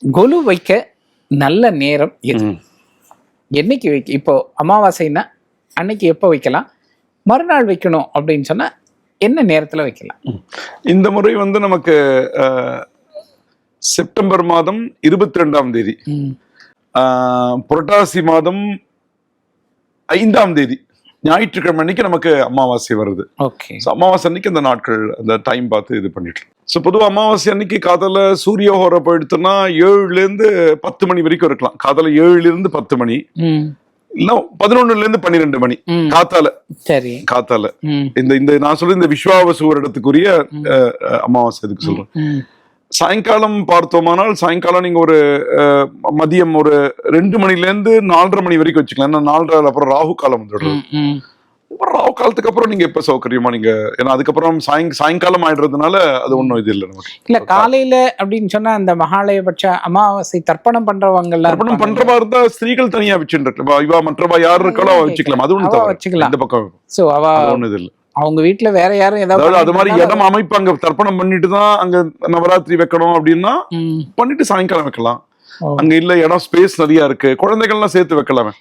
கொலு வைக்க நல்ல நேரம் எது? என்னைக்கு வைக்க? இப்போ அமாவாசைன்னா அன்னைக்கு எப்போ வைக்கலாம்? மறுநாள் வைக்கணும் அப்படின்னு சொன்னா என்ன நேரத்துல வைக்கலாம்? இந்த முறை வந்து நமக்கு செப்டம்பர் மாதம் 22ஆம் தேதி, புரட்டாசி மாதம் 5ஆம் தேதி ஞாயிற்றுக்கிழமை அன்னைக்கு நமக்கு அமாவாசை வருது. ஓகே. அமாவாசை அன்னைக்கு அந்த நாட்கள் அந்த டைம் பார்த்து இது பண்ணிட்டு. ஸோ பொதுவாக அமாவாசை அன்னைக்கு காதல சூரிய ஹோரை போயிடுத்துன்னா 7ல இருந்து 10 மணி வரைக்கும் இருக்கலாம். காதல 7ல இருந்து 10 மணி, இல்ல 11ல இருந்து 12 மணி காத்தால. சரி. காத்தால இந்த நான் சொல்ற இந்த விஸ்வாவசு வருடத்துக்குரிய அமாவாசை எதுக்கு சொல்றேன். சாயங்காலம் பார்த்தோமானால் சாயங்காலம் நீங்க ஒரு மதியம் ஒரு 2 மணில இருந்து 4:30 மணி வரைக்கும் வச்சுக்கலாம். ஏன்னா 4:30 அப்புறம் ராகு காலம் வந்துடுறது. ராகு காலத்துக்கு அப்புறம் நீங்க எப்ப சௌகரியமா நீங்க, ஏன்னா அதுக்கப்புறம் சாயங்காலம் ஆயிடுறதுனால அது ஒண்ணும் இது இல்லை நமக்கு. இல்ல காலையில அப்படின்னு சொன்னா அந்த மகாலயபட்ச அமாவாசை தர்ப்பணம் பண்றவங்க தர்ப்பணம் பண்றவா இருந்தா ஸ்திரீகள் தனியா வச்சுட்டு இவா மற்றவா யாரு இருக்காளோ வச்சுக்கலாம். அது ஒண்ணு வச்சுக்கலாம் இந்த பக்கம். சோ அவ ஒண்ணு இது இல்லை. அவங்க வீட்டுல வேற யாரும் ஏதாவது அது மாதிரி இடம் அமைப்பாங்க. தர்ப்பணம் பண்ணிட்டு தான் அங்க நவராத்திரி வைக்கணும் அப்படின்னா பண்ணிட்டு சாயங்காலம் வைக்கலாம். அங்க இல்ல இடம் ஸ்பேஸ் நிறைய இருக்கு, குழந்தைகள்லாம் சேர்த்து வைக்கலாமே.